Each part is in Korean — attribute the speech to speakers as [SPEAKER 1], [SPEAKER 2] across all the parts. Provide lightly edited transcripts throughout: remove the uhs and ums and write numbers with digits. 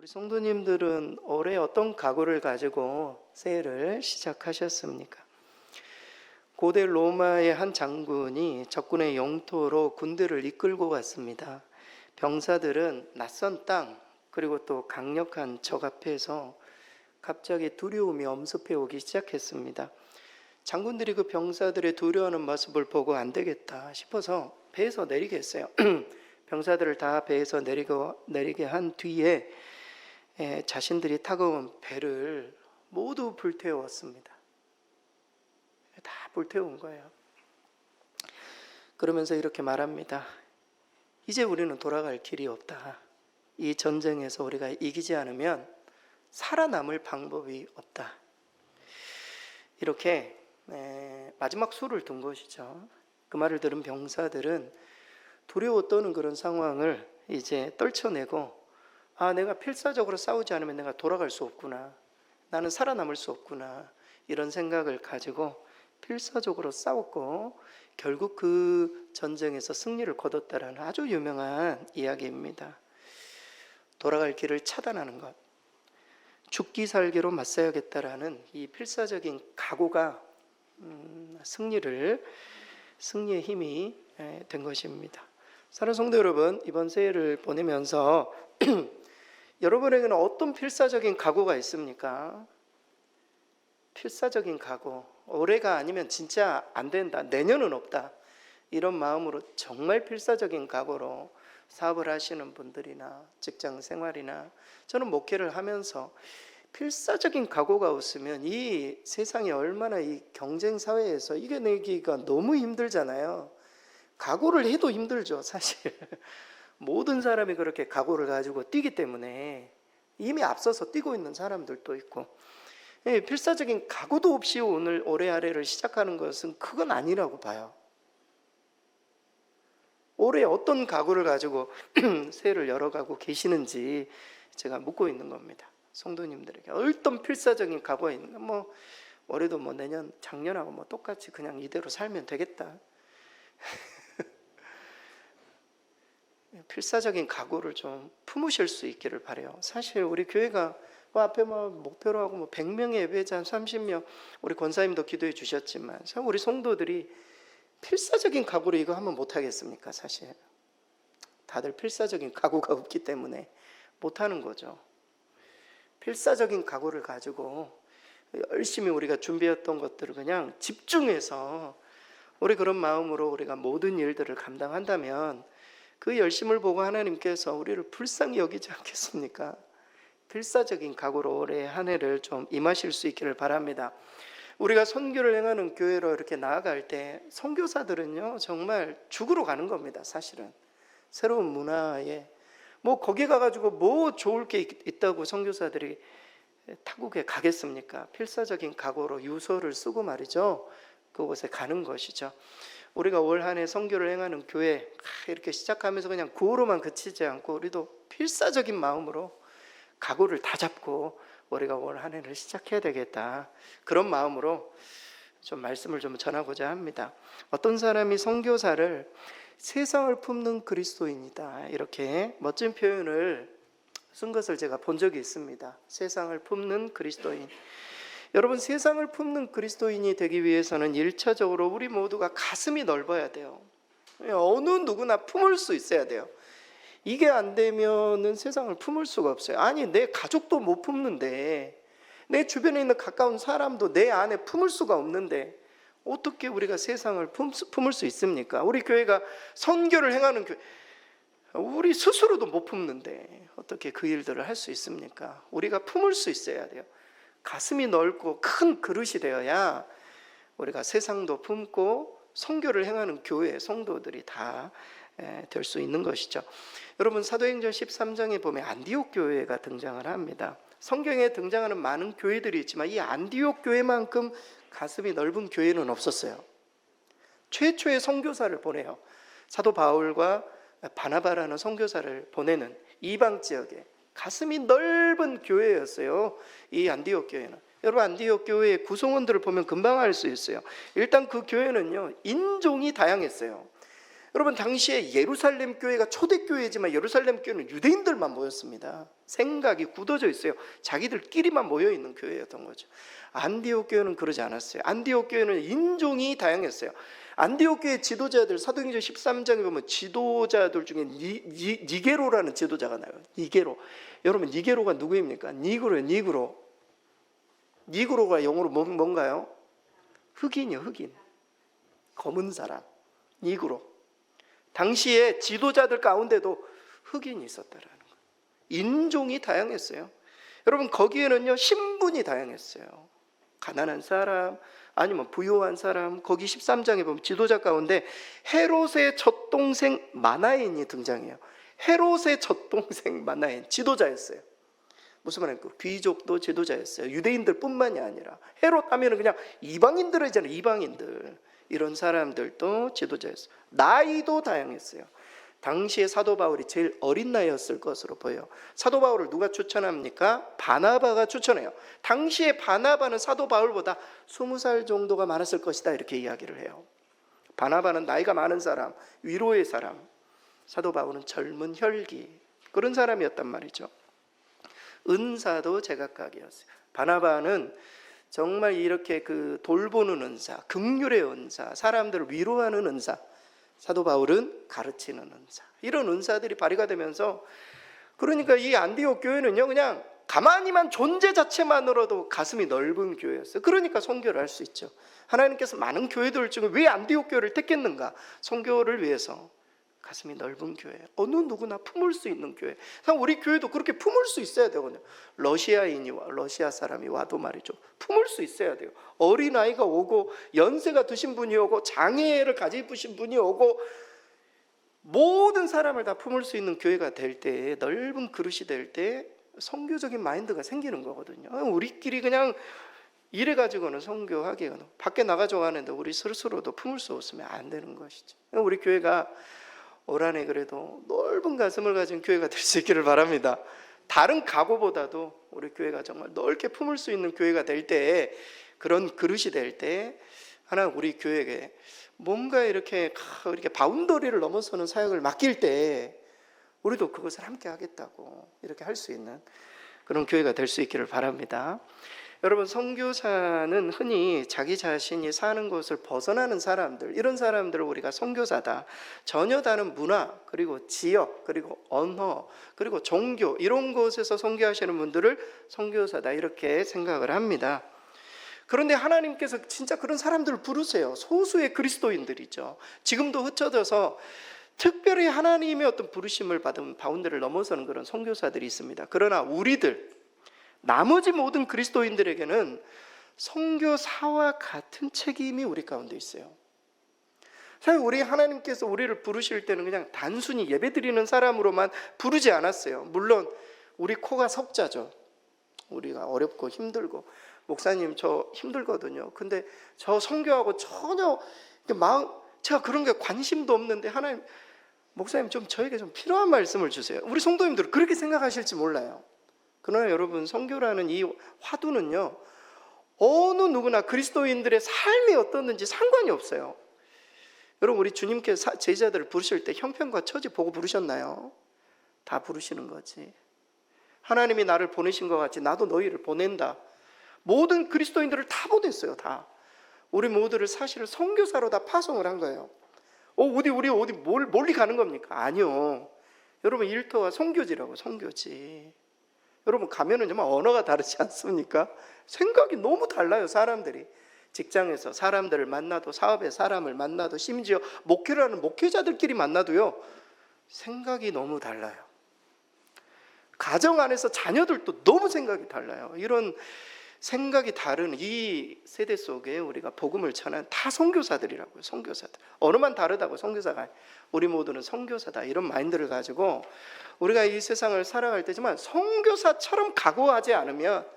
[SPEAKER 1] 우리 성도님들은 올해 어떤 각오를 가지고 새해를 시작하셨습니까? 고대 로마의 한 장군이 적군의 영토로 군대를 이끌고 갔습니다. 병사들은 낯선 땅 그리고 또 강력한 적 앞에서 갑자기 두려움이 엄습해 오기 시작했습니다. 장군들이 그 병사들의 두려워하는 모습을 보고 안 되겠다 싶어서 배에서 내리게 했어요. 병사들을 다 배에서 내리게 한 뒤에 자신들이 타고 온 배를 모두 불태웠습니다. 다 불태운 거예요. 그러면서 이렇게 말합니다. 이제 우리는 돌아갈 길이 없다. 이 전쟁에서 우리가 이기지 않으면 살아남을 방법이 없다. 이렇게 마지막 수를 둔 것이죠. 그 말을 들은 병사들은 두려워 떠는 그런 상황을 이제 떨쳐내고, 내가 필사적으로 싸우지 않으면 내가 돌아갈 수 없구나, 나는 살아남을 수 없구나, 이런 생각을 가지고 필사적으로 싸웠고 결국 그 전쟁에서 승리를 거뒀다라는 아주 유명한 이야기입니다. 돌아갈 길을 차단하는 것, 죽기 살기로 맞서야겠다라는 이 필사적인 각오가 승리의 힘이 된 것입니다. 사랑하는 성도 여러분, 이번 새해를 보내면서 여러분에게는 어떤 필사적인 각오가 있습니까? 필사적인 각오, 올해가 아니면 진짜 안 된다, 내년은 없다, 이런 마음으로 정말 필사적인 각오로 사업을 하시는 분들이나 직장 생활이나, 저는 목회를 하면서 필사적인 각오가 없으면 이 세상이 얼마나 이 경쟁 사회에서 이겨내기가 너무 힘들잖아요. 각오를 해도 힘들죠, 사실. 모든 사람이 그렇게 각오를 가지고 뛰기 때문에 이미 앞서서 뛰고 있는 사람들도 있고, 필사적인 각오도 없이 올해 아래를 시작하는 것은 그건 아니라고 봐요. 올해 어떤 각오를 가지고 새해를 열어가고 계시는지 제가 묻고 있는 겁니다. 성도님들에게 어떤 필사적인 각오가 있는가? 올해도 내년 작년하고 똑같이 그냥 이대로 살면 되겠다. 필사적인 각오를 좀 품으실 수 있기를 바라요. 사실 우리 교회가 앞에 목표로 하고 100명의 예배자, 30명, 우리 권사님도 기도해 주셨지만 우리 성도들이 필사적인 각오로 이거 하면 못하겠습니까? 사실 다들 필사적인 각오가 없기 때문에 못하는 거죠. 필사적인 각오를 가지고 열심히 우리가 준비했던 것들을 그냥 집중해서 우리 그런 마음으로 우리가 모든 일들을 감당한다면 그 열심을 보고 하나님께서 우리를 불쌍히 여기지 않겠습니까? 필사적인 각오로 올해 한 해를 좀 임하실 수 있기를 바랍니다. 우리가 선교를 행하는 교회로 이렇게 나아갈 때 선교사들은요 정말 죽으러 가는 겁니다. 사실은 새로운 문화에 거기 가가지고 좋을 게 있다고 선교사들이 타국에 가겠습니까? 필사적인 각오로 유서를 쓰고 말이죠, 그곳에 가는 것이죠. 우리가 올 한 해 선교를 행하는 교회 이렇게 시작하면서 그냥 구호로만 그치지 않고 우리도 필사적인 마음으로 각오를 다 잡고 우리가 올 한 해를 시작해야 되겠다, 그런 마음으로 좀 말씀을 좀 전하고자 합니다. 어떤 사람이 선교사를 세상을 품는 그리스도인이다, 이렇게 멋진 표현을 쓴 것을 제가 본 적이 있습니다. 세상을 품는 그리스도인. 여러분, 세상을 품는 그리스도인이 되기 위해서는 1차적으로 우리 모두가 가슴이 넓어야 돼요. 어느 누구나 품을 수 있어야 돼요. 이게 안 되면은 세상을 품을 수가 없어요. 아니, 내 가족도 못 품는데, 내 주변에 있는 가까운 사람도 내 안에 품을 수가 없는데 어떻게 우리가 세상을 품을 수 있습니까? 우리 교회가 선교를 행하는 교회, 우리 스스로도 못 품는데 어떻게 그 일들을 할 수 있습니까? 우리가 품을 수 있어야 돼요. 가슴이 넓고 큰 그릇이 되어야 우리가 세상도 품고 선교를 행하는 교회 성도들이 다 될 수 있는 것이죠. 여러분, 사도행전 13장에 보면 안디옥 교회가 등장을 합니다. 성경에 등장하는 많은 교회들이 있지만 이 안디옥 교회만큼 가슴이 넓은 교회는 없었어요. 최초의 선교사를 보내요. 사도 바울과 바나바라는 선교사를 보내는 이방 지역에 가슴이 넓은 교회였어요, 이 안디옥 교회는. 여러분, 안디옥 교회의 구성원들을 보면 금방 알 수 있어요. 일단 그 교회는요 인종이 다양했어요. 여러분 당시에 예루살렘 교회가 초대교회지만 예루살렘 교회는 유대인들만 모였습니다. 생각이 굳어져 있어요. 자기들끼리만 모여있는 교회였던 거죠. 안디옥 교회는 그러지 않았어요. 안디옥 교회는 인종이 다양했어요. 안디옥 교회 지도자들, 사도행전 13장에 보면 지도자들 중에 니게로라는 지도자가 나와요. 니게로. 여러분 니게로가 누구입니까? 니그로예요. 니그로. 니그로가 영어로 뭔가요? 흑인이요. 흑인. 검은 사람. 니그로. 당시에 지도자들 가운데도 흑인이 있었다라는 거예요. 인종이 다양했어요. 여러분 거기에는요 신분이 다양했어요. 가난한 사람 아니면 부유한 사람. 거기 13장에 보면 지도자 가운데 헤롯의 젖동생 마나엔이 등장해요. 헤롯의 젖동생 마나엔 지도자였어요. 무슨 말입니까? 귀족도 지도자였어요. 유대인들 뿐만이 아니라 헤롯 하면은 그냥 이방인들이잖아요. 이방인들. 이런 사람들도 지도자였어요. 나이도 다양했어요. 당시에 사도 바울이 제일 어린 나이였을 것으로 보여요. 사도 바울을 누가 추천합니까? 바나바가 추천해요. 당시에 바나바는 사도 바울보다 20살 정도가 많았을 것이다 이렇게 이야기를 해요. 바나바는 나이가 많은 사람, 위로의 사람. 사도 바울은 젊은 혈기 그런 사람이었단 말이죠. 은사도 제각각이었어요. 바나바는 정말 이렇게 그 돌보는 은사, 긍휼의 은사, 사람들을 위로하는 은사. 사도 바울은 가르치는 은사. 이런 은사들이 발휘가 되면서 그러니까 이 안디옥 교회는요 그냥 가만히만 존재 자체만으로도 가슴이 넓은 교회였어요. 그러니까 선교를 할 수 있죠. 하나님께서 많은 교회들 중에 왜 안디옥 교회를 택했는가? 선교를 위해서. 가슴이 넓은 교회, 어느 누구나 품을 수 있는 교회. 우리 교회도 그렇게 품을 수 있어야 되거든요. 러시아 사람이 와도 말이죠, 품을 수 있어야 돼요. 어린아이가 오고 연세가 드신 분이 오고 장애를 가지신 분이 오고 모든 사람을 다 품을 수 있는 교회가 될 때, 넓은 그릇이 될 때 선교적인 마인드가 생기는 거거든요. 우리끼리 그냥 이래가지고는 선교하기가 밖에 나가자고 하는데 우리 스스로도 품을 수 없으면 안 되는 것이죠. 우리 교회가 올 한해 그래도 넓은 가슴을 가진 교회가 될 수 있기를 바랍니다. 다른 가구보다도 우리 교회가 정말 넓게 품을 수 있는 교회가 될 때, 그런 그릇이 될 때 하나님 우리 교회에 뭔가 이렇게 바운더리를 넘어서는 사역을 맡길 때 우리도 그것을 함께 하겠다고 이렇게 할 수 있는 그런 교회가 될 수 있기를 바랍니다. 여러분 선교사는 흔히 자기 자신이 사는 곳을 벗어나는 사람들, 이런 사람들을 우리가 선교사다, 전혀 다른 문화 그리고 지역 그리고 언어 그리고 종교 이런 곳에서 선교하시는 분들을 선교사다 이렇게 생각을 합니다. 그런데 하나님께서 진짜 그런 사람들을 부르세요. 소수의 그리스도인들이죠. 지금도 흩어져서 특별히 하나님의 어떤 부르심을 받은 바운드를 넘어서는 그런 선교사들이 있습니다. 그러나 우리들 나머지 모든 그리스도인들에게는 선교사와 같은 책임이 우리 가운데 있어요. 사실 우리 하나님께서 우리를 부르실 때는 그냥 단순히 예배드리는 사람으로만 부르지 않았어요. 물론 우리 코가 석자죠. 우리가 어렵고 힘들고, 목사님 저 힘들거든요. 근데 저 선교하고 전혀 제가 그런 게 관심도 없는데 하나님, 목사님 좀 저에게 좀 필요한 말씀을 주세요. 우리 성도님들은 그렇게 생각하실지 몰라요. 그러나 여러분 선교라는 이 화두는요 어느 누구나 그리스도인들의 삶이 어떻는지 상관이 없어요. 여러분 우리 주님께서 제자들을 부르실 때 형편과 처지 보고 부르셨나요? 다 부르시는 거지. 하나님이 나를 보내신 것 같이 나도 너희를 보낸다. 모든 그리스도인들을 다 보냈어요. 다. 우리 모두를 사실은 선교사로 다 파송을 한 거예요. 우리 멀리 가는 겁니까? 아니요. 여러분 일터와 선교지라고. 선교지. 여러분 가면은 정말 언어가 다르지 않습니까? 생각이 너무 달라요. 사람들이 직장에서 사람들을 만나도, 사업에 사람을 만나도, 심지어 목회를 하는 목회자들끼리 만나도요 생각이 너무 달라요. 가정 안에서 자녀들도 너무 생각이 달라요. 이런 생각이 다른 이 세대 속에 우리가 복음을 전한 다 선교사들이라고요. 선교사들. 언어만 다르다고 선교사가. 우리 모두는 선교사다. 이런 마인드를 가지고 우리가 이 세상을 살아갈 때지만 선교사처럼 각오하지 않으면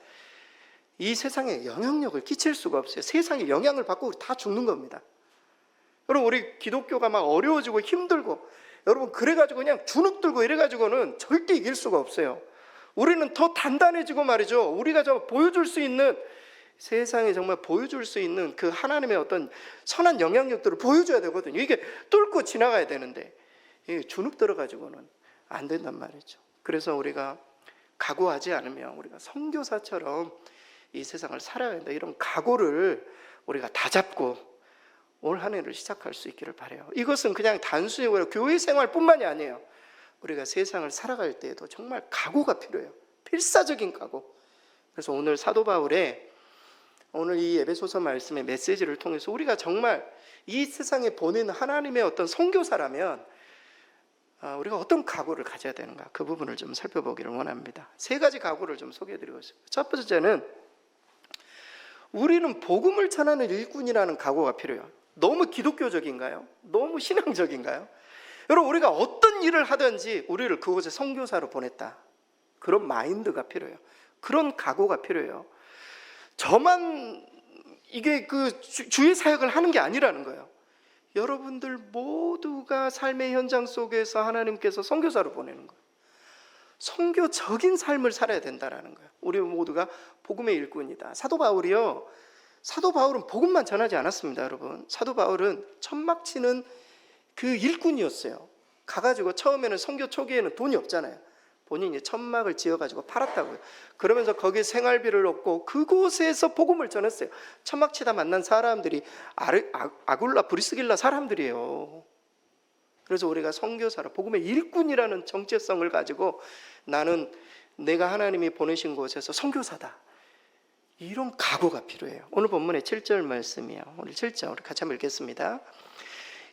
[SPEAKER 1] 이 세상에 영향력을 끼칠 수가 없어요. 세상에 영향을 받고 다 죽는 겁니다. 여러분 우리 기독교가 막 어려워지고 힘들고 여러분 그래가지고 그냥 주눅들고 이래가지고는 절대 이길 수가 없어요. 우리는 더 단단해지고 말이죠. 우리가 저 보여줄 수 있는 세상에 정말 보여줄 수 있는 그 하나님의 어떤 선한 영향력들을 보여줘야 되거든요. 이게 뚫고 지나가야 되는데 이게 주눅 들어가지고는 안 된단 말이죠. 그래서 우리가 각오하지 않으면 우리가 선교사처럼 이 세상을 살아야 된다, 이런 각오를 우리가 다 잡고 올 한 해를 시작할 수 있기를 바라요. 이것은 그냥 단순히 교회 생활뿐만이 아니에요. 우리가 세상을 살아갈 때에도 정말 각오가 필요해요. 필사적인 각오. 그래서 오늘 사도 바울의 오늘 이 에베소서 말씀의 메시지를 통해서 우리가 정말 이 세상에 보내는 하나님의 어떤 선교사라면 우리가 어떤 각오를 가져야 되는가, 그 부분을 좀 살펴보기를 원합니다. 세 가지 각오를 좀 소개해드리고 있습니다. 첫 번째는 우리는 복음을 전하는 일꾼이라는 각오가 필요해요. 너무 기독교적인가요? 너무 신앙적인가요? 여러분, 우리가 어떤 일을 하든지 우리를 그곳에 선교사로 보냈다, 그런 마인드가 필요해요. 그런 각오가 필요해요. 저만 이게 그 주의 사역을 하는 게 아니라는 거예요. 여러분들 모두가 삶의 현장 속에서 하나님께서 선교사로 보내는 거예요. 선교적인 삶을 살아야 된다라는 거예요. 우리 모두가 복음의 일꾼이다. 사도 바울은 복음만 전하지 않았습니다, 여러분. 사도 바울은 천막 치는 그 일꾼이었어요. 가가지고 처음에는 선교 초기에는 돈이 없잖아요. 본인이 천막을 지어가지고 팔았다고요. 그러면서 거기에 생활비를 얻고 그곳에서 복음을 전했어요. 천막 치다 만난 사람들이 아굴라, 브리스길라 사람들이에요. 그래서 우리가 선교사로 복음의 일꾼이라는 정체성을 가지고 나는 내가 하나님이 보내신 곳에서 선교사다, 이런 각오가 필요해요. 오늘 본문의 7절 말씀이에요. 오늘 7절 우리 같이 한번 읽겠습니다.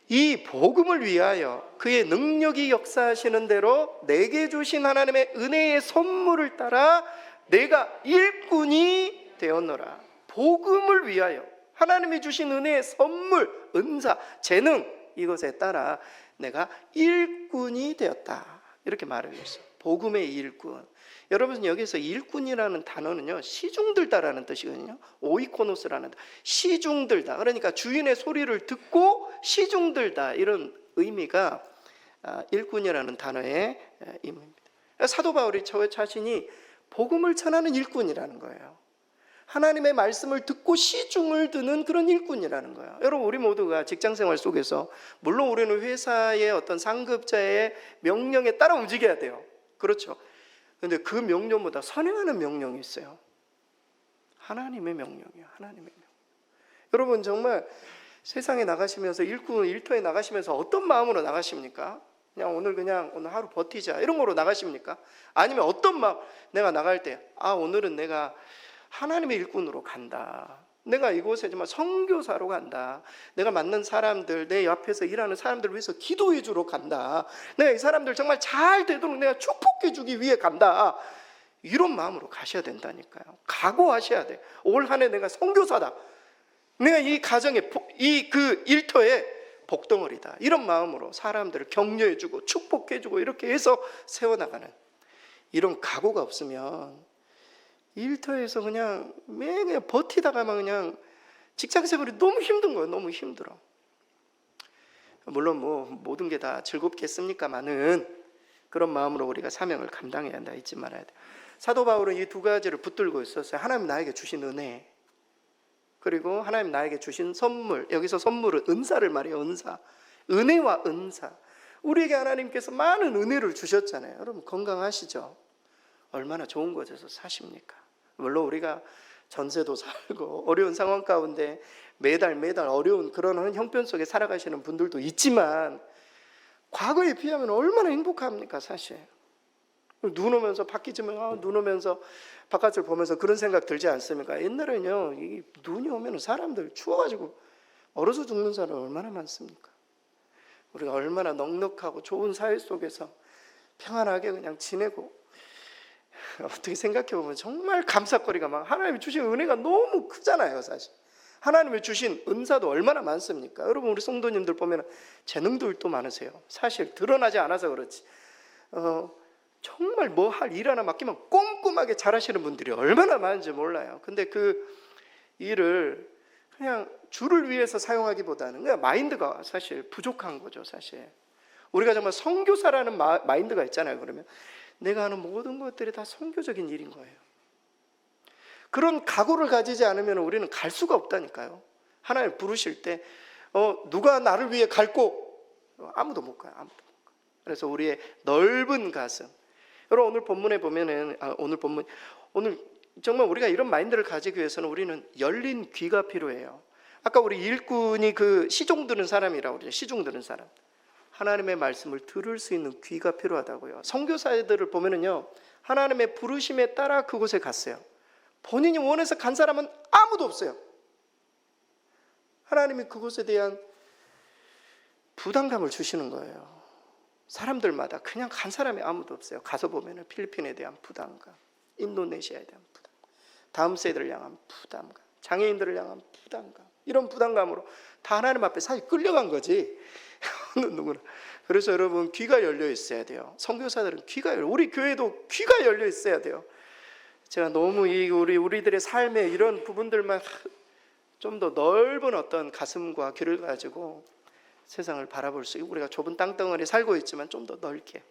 [SPEAKER 1] 이 복음을 위하여 그의 능력이 역사하시는 대로 내게 주신 하나님의 은혜의 선물을 따라 내가 일꾼이 되었노라. 복음을 위하여 하나님이 주신 은혜의 선물, 은사, 재능, 이것에 따라 내가 일꾼이 되었다, 이렇게 말을 했어요. 복음의 일꾼. 여러분, 여기서 일꾼이라는 단어는요, 시중들다라는 뜻이거든요. 오이코노스라는 뜻. 시중들다, 그러니까 주인의 소리를 듣고 시중들다, 이런 의미가 일꾼이라는 단어의 의미입니다. 사도 바울이 저 자신이 복음을 전하는 일꾼이라는 거예요. 하나님의 말씀을 듣고 시중을 드는 그런 일꾼이라는 거예요. 여러분, 우리 모두가 직장생활 속에서 물론 우리는 회사의 어떤 상급자의 명령에 따라 움직여야 돼요. 그렇죠. 그런데 그 명령보다 선행하는 명령이 있어요. 하나님의 명령이에요. 하나님의 명령. 여러분, 정말 세상에 나가시면서 일터에 나가시면서 어떤 마음으로 나가십니까? 그냥 오늘 하루 버티자, 이런 거로 나가십니까? 아니면 어떤 마음, 내가 나갈 때 오늘은 내가 하나님의 일꾼으로 간다, 내가 이곳에 정말 선교사로 간다, 내가 만난 사람들, 내 옆에서 일하는 사람들을 위해서 기도해 주러 간다, 내가 이 사람들 정말 잘 되도록 내가 축복해 주기 위해 간다, 이런 마음으로 가셔야 된다니까요. 각오하셔야 돼. 올 한 해 내가 선교사다, 내가 이 가정에 그 일터에 복덩어리다, 이런 마음으로 사람들을 격려해 주고 축복해 주고 이렇게 해서 세워나가는 이런 각오가 없으면 일터에서 그냥 매일 버티다가만 그냥 직장생활이 너무 힘든 거예요. 너무 힘들어. 물론 모든 게 다 즐겁겠습니까마는 그런 마음으로 우리가 사명을 감당해야 한다, 잊지 말아야 돼. 사도 바울은 이 두 가지를 붙들고 있었어요. 하나님 나에게 주신 은혜, 그리고 하나님 나에게 주신 선물. 여기서 선물은 은사를 말해요. 은사, 은혜와 은사. 우리에게 하나님께서 많은 은혜를 주셨잖아요. 여러분, 건강하시죠? 얼마나 좋은 곳에서 사십니까? 물론 우리가 전세도 살고 어려운 상황 가운데 매달 어려운 그런 형편 속에 살아가시는 분들도 있지만 과거에 비하면 얼마나 행복합니까? 사실 눈 오면서 바뀌지만 눈 오면서 바깥을 보면서 그런 생각 들지 않습니까? 옛날에는요, 이 눈이 오면 사람들 추워가지고 얼어서 죽는 사람 얼마나 많습니까? 우리가 얼마나 넉넉하고 좋은 사회 속에서 평안하게 그냥 지내고, 어떻게 생각해 보면 정말 감사거리가 막, 하나님이 주신 은혜가 너무 크잖아요. 사실 하나님이 주신 은사도 얼마나 많습니까? 여러분, 우리 성도님들 보면 재능들도 많으세요. 사실 드러나지 않아서 그렇지 정말 뭐 할 일 하나 맡기면 꼼꼼하게 잘하시는 분들이 얼마나 많은지 몰라요. 근데 그 일을 그냥 주를 위해서 사용하기보다는 그냥 마인드가 사실 부족한 거죠. 사실 우리가 정말 선교사라는 마인드가 있잖아요. 그러면 내가 하는 모든 것들이 다 선교적인 일인 거예요. 그런 각오를 가지지 않으면 우리는 갈 수가 없다니까요. 하나님 부르실 때 누가 나를 위해 갈고? 아무도 못 가요. 아무도 못 가요. 그래서 우리의 넓은 가슴. 여러분 오늘 본문에 보면은 오늘 정말 우리가 이런 마인드를 가지기 위해서는 우리는 열린 귀가 필요해요. 아까 우리 일꾼이 그 시종 드는 사람이라고 그러죠. 시종 드는 사람. 하나님의 말씀을 들을 수 있는 귀가 필요하다고요. 선교사들을 보면은요, 하나님의 부르심에 따라 그곳에 갔어요. 본인이 원해서 간 사람은 아무도 없어요. 하나님이 그곳에 대한 부담감을 주시는 거예요. 사람들마다 그냥 간 사람이 아무도 없어요. 가서 보면은 필리핀에 대한 부담감, 인도네시아에 대한 부담감, 다음 세대를 향한 부담감, 장애인들을 향한 부담감, 이런 부담감으로 다 하나님 앞에 사실 끌려간 거지. 누구나. 그래서 여러분 귀가 열려 있어야 돼요. 선교사들은 우리 교회도 귀가 열려 있어야 돼요. 제가 너무 우리들의 삶의 이런 부분들만 좀 더 넓은 어떤 가슴과 귀를 가지고 세상을 바라볼 수 있고, 우리가 좁은 땅덩어리에 살고 있지만 좀 더 넓게.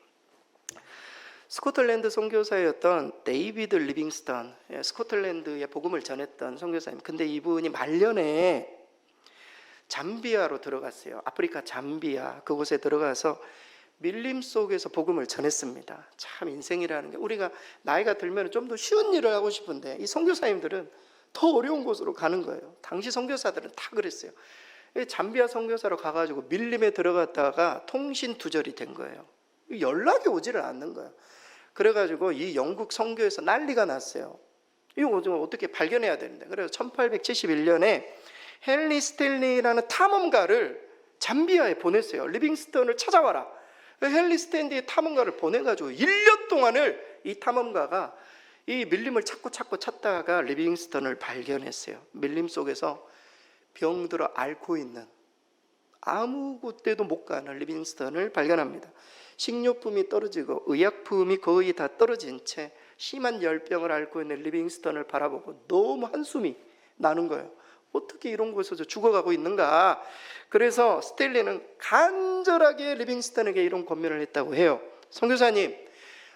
[SPEAKER 1] 스코틀랜드 선교사였던 데이비드 리빙스턴, 스코틀랜드에 복음을 전했던 선교사님. 근데 이분이 말년에 잠비아로 들어갔어요. 아프리카 잠비아, 그곳에 들어가서 밀림 속에서 복음을 전했습니다. 참 인생이라는 게, 우리가 나이가 들면 좀 더 쉬운 일을 하고 싶은데 이 선교사님들은 더 어려운 곳으로 가는 거예요. 당시 선교사들은 다 그랬어요. 잠비아 선교사로 가가지고 밀림에 들어갔다가 통신 두절이 된 거예요. 연락이 오지를 않는 거예요. 그래가지고 이 영국 선교에서 난리가 났어요. 이거 어떻게 발견해야 되는데. 그래서 1871년에 헨리 스탠리라는 탐험가를 잠비아에 보냈어요. 리빙스턴을 찾아와라. 헨리 스탠리의 탐험가를 보내가지고 1년 동안을 이 탐험가가 이 밀림을 찾다가 리빙스턴을 발견했어요. 밀림 속에서 병들어 앓고 있는, 아무 곳에도 못 가는 리빙스턴을 발견합니다. 식료품이 떨어지고 의약품이 거의 다 떨어진 채 심한 열병을 앓고 있는 리빙스턴을 바라보고 너무 한숨이 나는 거예요. 어떻게 이런 곳에서 죽어가고 있는가. 그래서 스탠리는 간절하게 리빙스턴에게 이런 권면을 했다고 해요. 선교사님,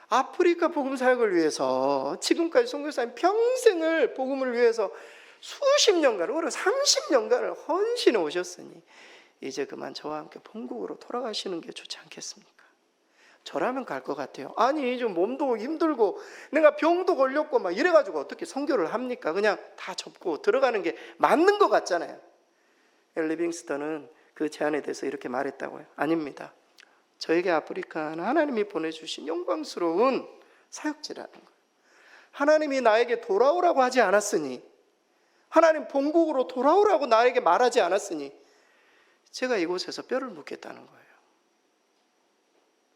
[SPEAKER 1] 아프리카 복음 사역을 위해서 지금까지 선교사님 평생을 복음을 위해서 수십 년간, 오히려 30년간을 헌신해 오셨으니 이제 그만 저와 함께 본국으로 돌아가시는 게 좋지 않겠습니까? 저라면 갈 것 같아요. 아니 좀 몸도 힘들고 내가 병도 걸렸고 막 이래가지고 어떻게 선교를 합니까? 그냥 다 접고 들어가는 게 맞는 것 같잖아요. 리빙스턴은 그 제안에 대해서 이렇게 말했다고요. 아닙니다. 저에게 아프리카는 하나님이 보내주신 영광스러운 사역지라는 거예요. 하나님이 나에게 돌아오라고 하지 않았으니, 하나님 본국으로 돌아오라고 나에게 말하지 않았으니 제가 이곳에서 뼈를 묻겠다는 거예요.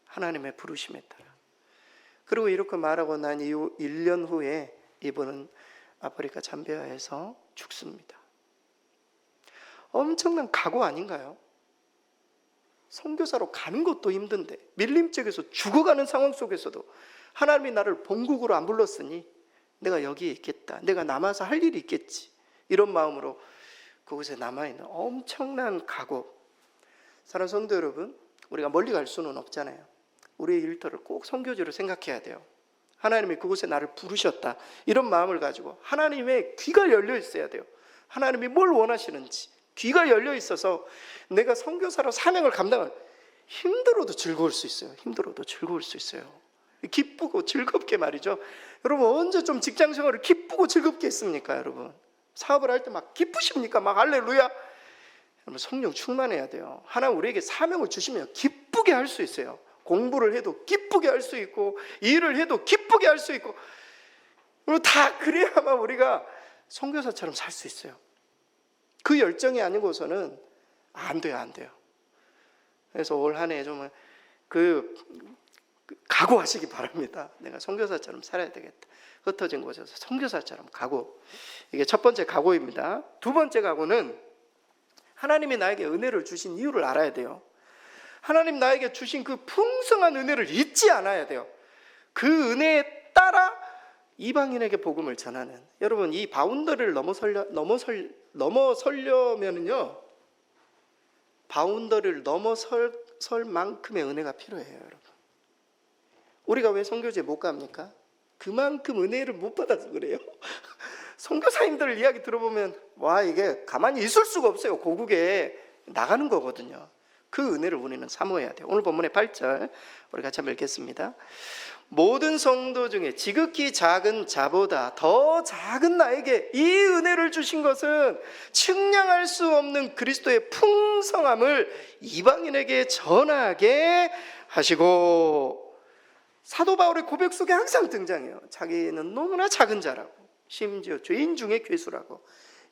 [SPEAKER 1] 하나님의 부르심에 따라. 그리고 이렇게 말하고 난 이후 1년 후에 이분은 아프리카 잠비아에서 죽습니다. 엄청난 각오 아닌가요? 선교사로 가는 것도 힘든데 밀림쪽에서 죽어가는 상황 속에서도 하나님이 나를 본국으로 안 불렀으니 내가 여기에 있겠다, 내가 남아서 할 일이 있겠지, 이런 마음으로 그곳에 남아있는 엄청난 각오. 사랑하는 성도 여러분, 우리가 멀리 갈 수는 없잖아요. 우리의 일터를 꼭 선교지로 생각해야 돼요. 하나님이 그곳에 나를 부르셨다, 이런 마음을 가지고 하나님의 귀가 열려 있어야 돼요. 하나님이 뭘 원하시는지 귀가 열려 있어서 내가 선교사로 사명을 감당을, 힘들어도 즐거울 수 있어요. 힘들어도 즐거울 수 있어요. 기쁘고 즐겁게 말이죠. 여러분 언제 좀 직장 생활을 기쁘고 즐겁게 했습니까? 여러분 사업을 할 때 막 기쁘십니까? 막 할렐루야. 여러분 성령 충만해야 돼요. 하나님 우리에게 사명을 주시면 기쁘게 할 수 있어요. 공부를 해도 기쁘게 할 수 있고, 일을 해도 기쁘게 할 수 있고, 다 그래야만 우리가 선교사처럼 살 수 있어요. 그 열정이 아니고서는 안 돼요. 그래서 올 한 해 좀 각오하시기 바랍니다. 내가 선교사처럼 살아야 되겠다. 흩어진 곳에서 선교사처럼 각오. 이게 첫 번째 각오입니다. 두 번째 각오는 하나님이 나에게 은혜를 주신 이유를 알아야 돼요. 하나님 나에게 주신 그 풍성한 은혜를 잊지 않아야 돼요. 그 은혜에 따라 이방인에게 복음을 전하는, 여러분 이 바운더리를 넘어서려면요, 바운더리를 넘어설 만큼의 은혜가 필요해요. 여러분 우리가 왜 선교지에 못 갑니까? 그만큼 은혜를 못 받아서 그래요. 선교사님들 이야기 들어보면 와, 이게 가만히 있을 수가 없어요. 고국에 나가는 거거든요. 그 은혜를 우리는 사모해야 돼요. 오늘 본문의 8절 우리 같이 한번 읽겠습니다. 모든 성도 중에 지극히 작은 자보다 더 작은 나에게 이 은혜를 주신 것은 측량할 수 없는 그리스도의 풍성함을 이방인에게 전하게 하시고, 사도 바울의 고백 속에 항상 등장해요. 자기는 너무나 작은 자라고, 심지어 죄인 중에 괴수라고.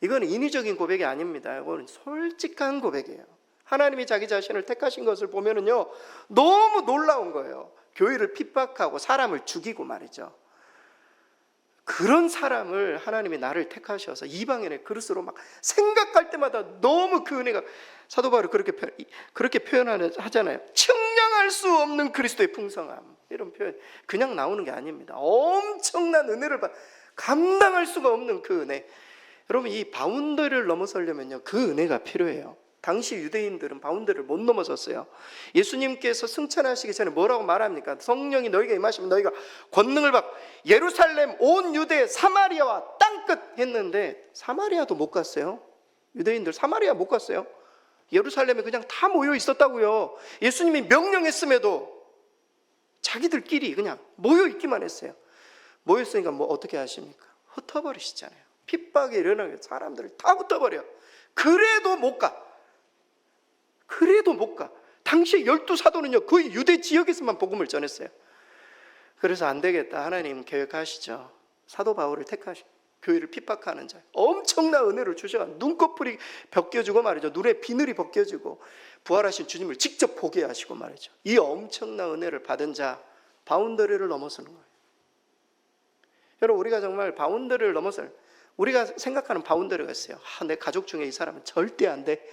[SPEAKER 1] 이건 인위적인 고백이 아닙니다. 이건 솔직한 고백이에요. 하나님이 자기 자신을 택하신 것을 보면은요, 너무 놀라운 거예요. 교회를 핍박하고 사람을 죽이고 말이죠. 그런 사람을 하나님이 나를 택하셔서 이방인의 그릇으로 막 생각할 때마다 너무 그 은혜가, 사도 바울이 그렇게 표현하잖아요. 측량할 수 없는 그리스도의 풍성함, 이런 표현 그냥 나오는 게 아닙니다. 엄청난 은혜를 감당할 수가 없는 그 은혜. 여러분, 이 바운더리를 넘어서려면요, 그 은혜가 필요해요. 당시 유대인들은 바운더리를 못 넘어섰어요. 예수님께서 승천하시기 전에 뭐라고 말합니까? 성령이 너희에게 임하시면 너희가 권능을 받고 예루살렘, 온 유대, 사마리아와 땅끝 했는데 사마리아도 못 갔어요. 유대인들 사마리아 못 갔어요. 예루살렘에 그냥 다 모여 있었다고요. 예수님이 명령했음에도 자기들끼리 그냥 모여 있기만 했어요. 모였으니까 뭐 어떻게 하십니까? 흩어버리시잖아요. 핍박이 일어나게 사람들을 다 흩어버려. 그래도 못 가. 그래도 못 가. 당시 12사도는요 거의 유대 지역에서만 복음을 전했어요. 그래서 안 되겠다, 하나님 계획하시죠. 사도 바울을 택하시고 교회를 핍박하는 자, 엄청난 은혜를 주셔. 눈꺼풀이 벗겨지고 말이죠. 눈에 비늘이 벗겨지고 부활하신 주님을 직접 보게 하시고 말이죠. 이 엄청난 은혜를 받은 자, 바운더리를 넘어서는 거예요. 여러분, 우리가 정말 바운더리를 넘어설, 우리가 생각하는 바운더리가 있어요. 내 가족 중에 이 사람은 절대 안 돼,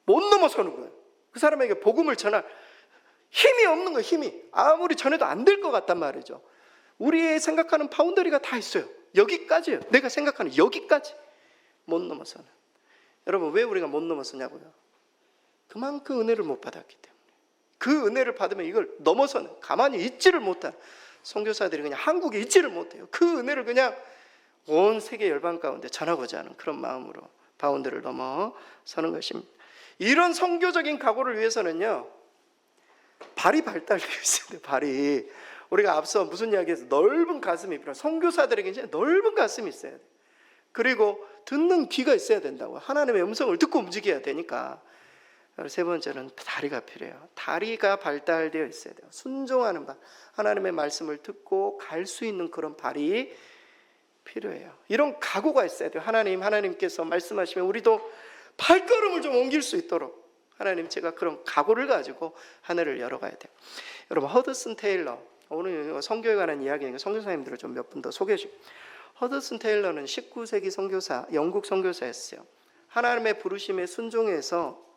[SPEAKER 1] 못 넘어서는 거예요. 그 사람에게 복음을 전할 힘이 없는 거예요. 힘이 아무리 전해도 안 될 것 같단 말이죠. 우리의 생각하는 바운더리가 다 있어요. 여기까지예요. 내가 생각하는 여기까지 못 넘어서는. 여러분, 왜 우리가 못 넘어서냐고요? 그만큼 은혜를 못 받았기 때문에. 그 은혜를 받으면 이걸 넘어서는, 가만히 있지를 못한 선교사들이 그냥 한국에 있지를 못해요. 그 은혜를 그냥 온 세계 열방 가운데 전하고자 하는 그런 마음으로 바운더리를 넘어서는 것입니다. 이런 선교적인 각오를 위해서는요, 발이 발달되어 있어야 돼요. 발이. 우리가 앞서 무슨 이야기에서 넓은 가슴이 필요해요. 선교사들에게 이제 넓은 가슴이 있어야 돼요. 그리고 듣는 귀가 있어야 된다고. 하나님의 음성을 듣고 움직여야 되니까. 세 번째는 다리가 필요해요. 다리가 발달되어 있어야 돼요. 순종하는 발, 하나님의 말씀을 듣고 갈 수 있는 그런 발이 필요해요. 이런 각오가 있어야 돼요. 하나님께서 말씀하시면 우리도 발걸음을 좀 옮길 수 있도록 하나님, 제가 그런 각오를 가지고 하늘을 열어가야 돼요. 여러분, 허드슨 테일러, 오늘 선교에 관한 이야기니까 선교사님들을 좀 몇 분 더 소개해 주세요. 허드슨 테일러는 19세기 선교사, 영국 선교사였어요. 하나님의 부르심에 순종해서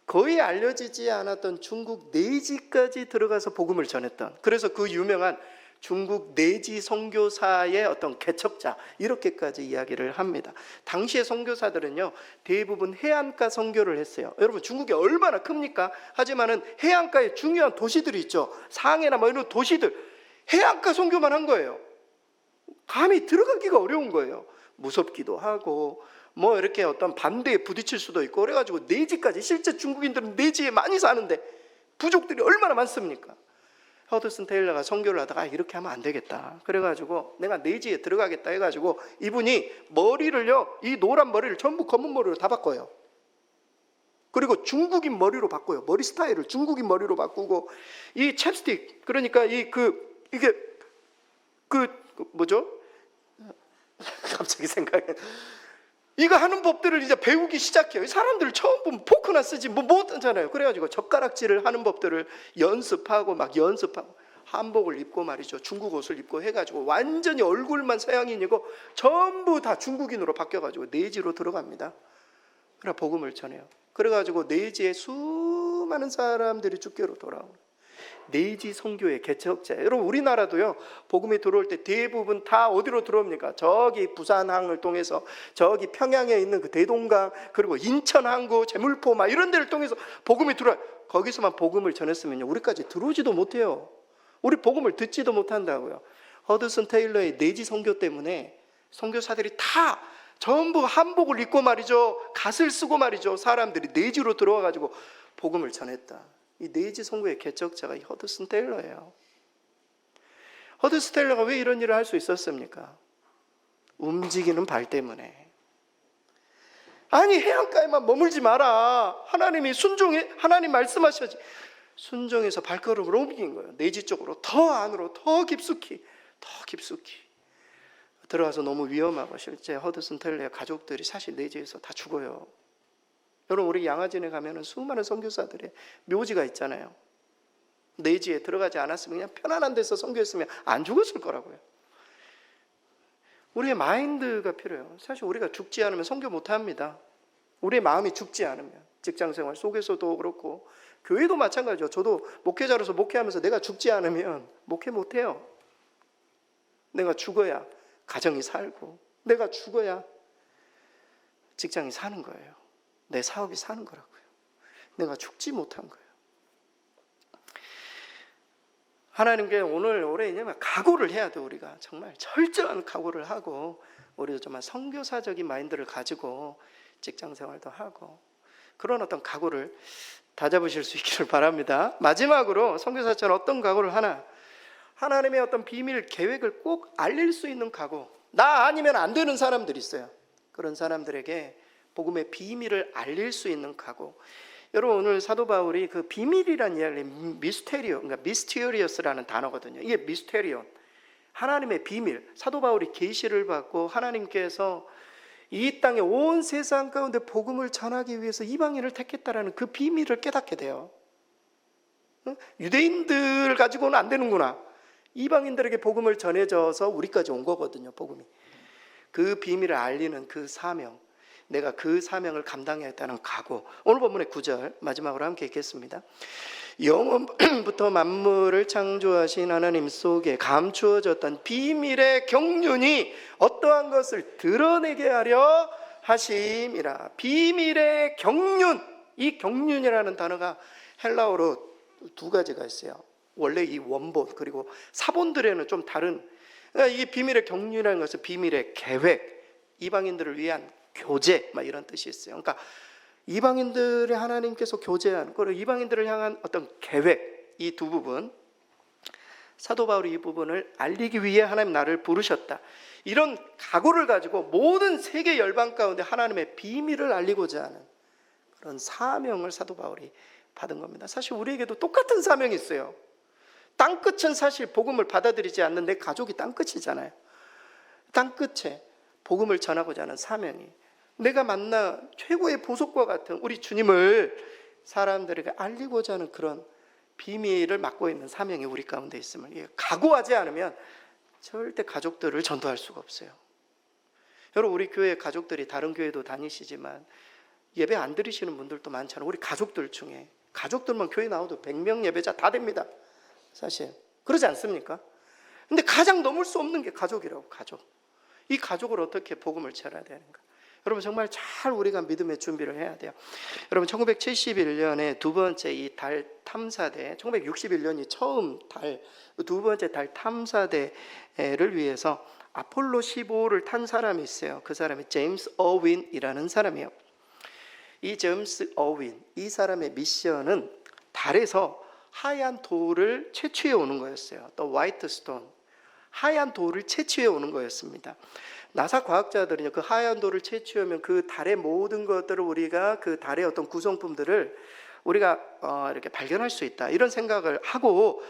[SPEAKER 1] 거의 알려지지 않았던 중국 내지까지 들어가서 복음을 전했던, 그래서 그 유명한 중국 내지 선교사의 어떤 개척자, 이렇게까지 이야기를 합니다. 당시의 선교사들은요 대부분 해안가 선교를 했어요. 여러분, 중국이 얼마나 큽니까? 하지만은 해안가에 중요한 도시들이 있죠. 상해나 뭐 이런 도시들, 해안가 선교만 한 거예요. 감히 들어가기가 어려운 거예요. 무섭기도 하고 뭐 이렇게 어떤 반대에 부딪힐 수도 있고, 그래가지고 내지까지, 실제 중국인들은 내지에 많이 사는데 부족들이 얼마나 많습니까? 허드슨 테일러가 선교를 하다가 이렇게 하면 안 되겠다, 그래가지고 내가 내지에 들어가겠다 해가지고 이분이 머리를요, 이 노란 머리를 전부 검은 머리로 다 바꿔요. 그리고 중국인 머리로 바꿔요. 머리 스타일을 중국인 머리로 바꾸고, 이 챕스틱, 그러니까 이게 뭐죠? 갑자기 생각이, 이거 하는 법들을 이제 배우기 시작해요. 사람들 처음 보면 포크나 쓰지 뭐 하잖아요. 그래가지고 젓가락질을 하는 법들을 연습하고 한복을 입고 말이죠, 중국 옷을 입고 해가지고 완전히 얼굴만 서양인이고 전부 다 중국인으로 바뀌어가지고 내지로 들어갑니다. 그래 복음을 전해요. 그래가지고 내지에 수많은 사람들이 주께로 돌아오는 내지 선교의 개척자. 여러분, 우리나라도요 복음이 들어올 때 대부분 다 어디로 들어옵니까? 저기 부산항을 통해서 저기 평양에 있는 그 대동강, 그리고 인천 항구, 제물포 막 이런 데를 통해서 복음이 들어와요. 거기서만 복음을 전했으면요 우리까지 들어오지도 못해요. 우리 복음을 듣지도 못한다고요. 허드슨 테일러의 내지 선교 때문에 선교사들이 다 전부 한복을 입고 말이죠, 갓을 쓰고 말이죠, 사람들이 내지로 들어와 가지고 복음을 전했다. 이 내지 선교의 개척자가 이 허드슨 테일러예요. 허드슨 테일러가 왜 이런 일을 할 수 있었습니까? 움직이는 발 때문에. 아니, 해안가에만 머물지 마라. 하나님이 순종해, 하나님 말씀하셔야지. 순종해서 발걸음을 옮긴 거예요. 내지 쪽으로, 더 안으로, 더 깊숙이 들어가서 너무 위험하고, 실제 허드슨 테일러의 가족들이 사실 내지에서 다 죽어요. 여러분, 우리 양화진에 가면은 수많은 선교사들의 묘지가 있잖아요. 내지에 들어가지 않았으면 그냥 편안한 데서 선교했으면 안 죽었을 거라고요. 우리의 마인드가 필요해요. 사실 우리가 죽지 않으면 선교 못합니다. 우리의 마음이 죽지 않으면, 직장생활 속에서도 그렇고 교회도 마찬가지죠. 저도 목회자로서 목회하면서 내가 죽지 않으면 목회 못해요. 내가 죽어야 가정이 살고, 내가 죽어야 직장이 사는 거예요. 내 사업이 사는 거라고요. 내가 죽지 못한 거예요. 하나님께 오늘 올해 이제만 각오를 해야 돼. 우리가 정말 철저한 각오를 하고, 우리도 정말 선교사적인 마인드를 가지고 직장 생활도 하고, 그런 어떤 각오를 다잡으실 수 있기를 바랍니다. 마지막으로 선교사처럼 어떤 각오를 하나? 하나님의 어떤 비밀 계획을 꼭 알릴 수 있는 각오. 나 아니면 안 되는 사람들이 있어요. 그런 사람들에게 복음의 비밀을 알릴 수 있는 각오. 여러분, 오늘 사도 바울이 그 비밀이란 이야기를 미스테리오, 그러니까 미스티리어스라는 단어거든요. 이게 미스테리온, 하나님의 비밀. 사도 바울이 계시를 받고 하나님께서 이 땅의 온 세상 가운데 복음을 전하기 위해서 이방인을 택했다라는 그 비밀을 깨닫게 돼요. 유대인들 가지고는 안 되는구나. 이방인들에게 복음을 전해져서 우리까지 온 거거든요, 복음이. 그 비밀을 알리는 그 사명, 내가 그 사명을 감당해야겠다는 각오. 오늘 본문의 9절 마지막으로 함께 읽겠습니다. 영원부터 만물을 창조하신 하나님 속에 감추어졌던 비밀의 경륜이 어떠한 것을 드러내게 하려 하심이라. 비밀의 경륜. 이 경륜이라는 단어가 헬라어로 두 가지가 있어요. 원래 이 원본 그리고 사본들에는 좀 다른, 그러니까 이 비밀의 경륜이라는 것은 비밀의 계획, 이방인들을 위한 교제, 막 이런 뜻이 있어요. 그러니까 이방인들의 하나님께서 교제한, 그리고 이방인들을 향한 어떤 계획, 이 두 부분, 사도 바울이 이 부분을 알리기 위해 하나님 나를 부르셨다. 이런 각오를 가지고 모든 세계 열방 가운데 하나님의 비밀을 알리고자 하는 그런 사명을 사도 바울이 받은 겁니다. 사실 우리에게도 똑같은 사명이 있어요. 땅끝은 사실 복음을 받아들이지 않는 내 가족이 땅끝이잖아요. 땅끝에 복음을 전하고자 하는 사명이, 내가 만나 최고의 보석과 같은 우리 주님을 사람들에게 알리고자 하는 그런 비밀을 맡고 있는 사명이 우리 가운데 있음을 각오하지 않으면 절대 가족들을 전도할 수가 없어요. 여러분, 우리 교회 가족들이 다른 교회도 다니시지만 예배 안 드리시는 분들도 많잖아요. 우리 가족들 중에, 가족들만 교회 나와도 100명 예배자 다 됩니다. 사실 그러지 않습니까? 근데 가장 넘을 수 없는 게 가족이라고. 가족. 이 가족을 어떻게 복음을 전해야 되는가? 여러분, 정말 잘 우리가 믿음의 준비를 해야 돼요. 여러분, 1971년에 두 번째 이 달 탐사대, 1961년이 처음 두 번째 달 탐사대를 위해서 아폴로 15를 탄 사람이 있어요. 그 사람이 제임스 어윈이라는 사람이에요. 이 제임스 어윈, 이 사람의 미션은 달에서 하얀 돌을 채취해 오는 거였어요. 또 화이트 스톤, 하얀 돌을 채취해 오는 거였습니다. 나사 과학자들은 그 하얀 돌을 채취하면 그 달의 모든 것들을, 우리가 그 달의 어떤 구성품들을 우리가 이렇게 발견할 수 있다, 이런 생각을 하고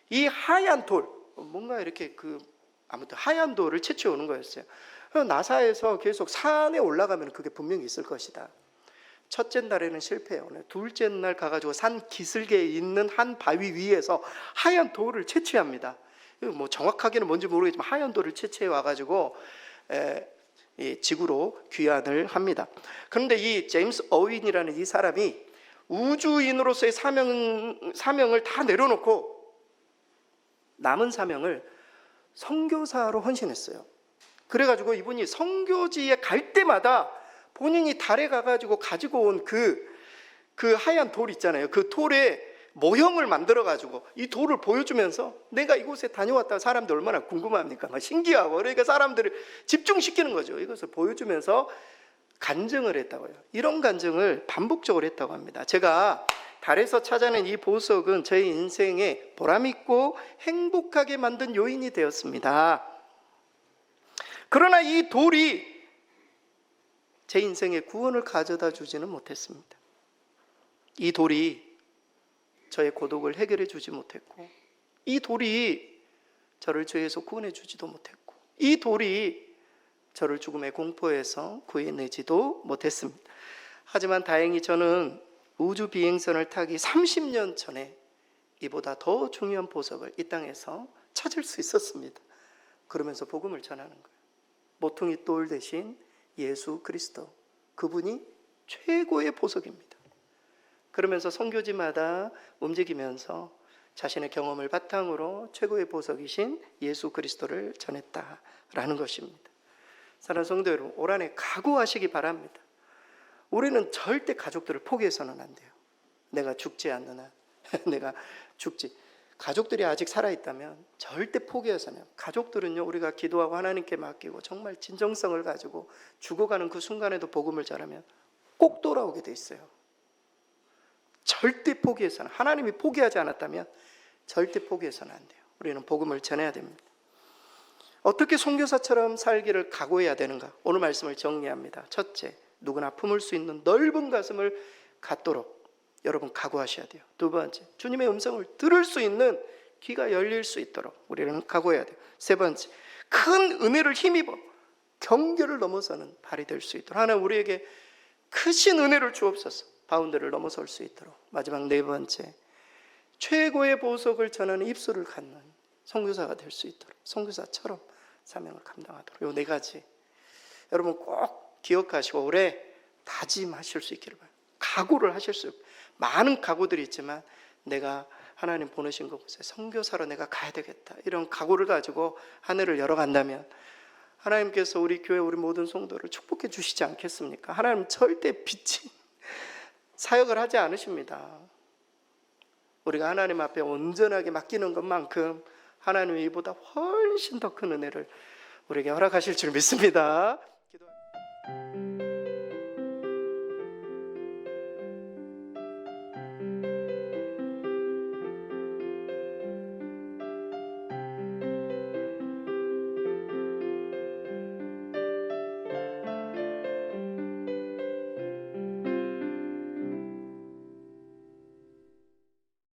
[SPEAKER 1] 이 하얀 돌, 뭔가 이렇게 아무튼 하얀 돌을 채취해 오는 거였어요. 나사에서 계속 산에 올라가면 그게 분명히 있을 것이다. 첫째 날에는 실패해요. 둘째 날 가가지고 산 기슭에 있는 한 바위 위에서 하얀 돌을 채취합니다. 뭐 정확하게는 뭔지 모르겠지만 하얀 돌을 채취해 와가지고 지구로 귀환을 합니다. 그런데 이 제임스 어윈이라는 이 사람이 우주인으로서의 사명을 다 내려놓고 남은 사명을 선교사로 헌신했어요. 그래가지고 이분이 선교지에 갈 때마다 본인이 달에 가가지고 가지고 온 그 하얀 돌 있잖아요. 그 돌에 모형을 만들어 가지고 이 돌을 보여주면서 내가 이곳에 다녀왔다 사람들 얼마나 궁금합니까? 막 신기하고 그러니까 사람들을 집중시키는 거죠. 이것을 보여주면서 간증을 했다고요. 이런 간증을 반복적으로 했다고 합니다. 제가 달에서 찾아낸 이 보석은 제 인생에 보람있고 행복하게 만든 요인이 되었습니다. 그러나 이 돌이 제 인생에 구원을 가져다 주지는 못했습니다. 이 돌이 저의 고독을 해결해 주지 못했고, 이 돌이 저를 죄에서 구원해 주지도 못했고, 이 돌이 저를 죽음의 공포에서 구해내지도 못했습니다. 하지만 다행히 저는 우주 비행선을 타기 30년 전에 이보다 더 중요한 보석을 이 땅에서 찾을 수 있었습니다. 그러면서 복음을 전하는 거예요. 모퉁이 돌 대신 예수 그리스도, 그분이 최고의 보석입니다. 그러면서 선교지마다 움직이면서 자신의 경험을 바탕으로 최고의 보석이신 예수 그리스도를 전했다라는 것입니다. 사랑하는 성도 여러분, 올 한해 각오하시기 바랍니다. 우리는 절대 가족들을 포기해서는 안 돼요. 내가 죽지 않는 한 내가 죽지. 가족들이 아직 살아있다면 절대 포기해서는. 가족들은요, 우리가 기도하고 하나님께 맡기고 정말 진정성을 가지고 죽어가는 그 순간에도 복음을 전하면 꼭 돌아오게 돼 있어요. 절대 포기해서는, 하나님이 포기하지 않았다면 절대 포기해서는 안 돼요. 우리는 복음을 전해야 됩니다. 어떻게 선교사처럼 살기를 각오해야 되는가? 오늘 말씀을 정리합니다. 첫째, 누구나 품을 수 있는 넓은 가슴을 갖도록 여러분 각오하셔야 돼요. 두 번째, 주님의 음성을 들을 수 있는 귀가 열릴 수 있도록 우리는 각오해야 돼요. 세 번째, 큰 은혜를 힘입어 경계를 넘어서는 발이 될 수 있도록 하나님 우리에게 크신 은혜를 주옵소서. 바운드를 넘어설 수 있도록. 마지막 네 번째, 최고의 보석을 전하는 입술을 갖는 선교사가 될 수 있도록, 선교사처럼 사명을 감당하도록. 요 네 가지 여러분 꼭 기억하시고 올해 다짐하실 수 있기를 바랍니다. 각오를 하실 수 있고, 많은 각오들이 있지만 내가 하나님 보내신 곳에 선교사로 내가 가야 되겠다, 이런 각오를 가지고 한 해를 열어간다면 하나님께서 우리 교회 우리 모든 성도를 축복해 주시지 않겠습니까? 하나님 절대 빚진 사역을 하지 않으십니다. 우리가 하나님 앞에 온전하게 맡기는 것만큼 하나님이 이보다 훨씬 더 큰 은혜를 우리에게 허락하실 줄 믿습니다. 기도합니다.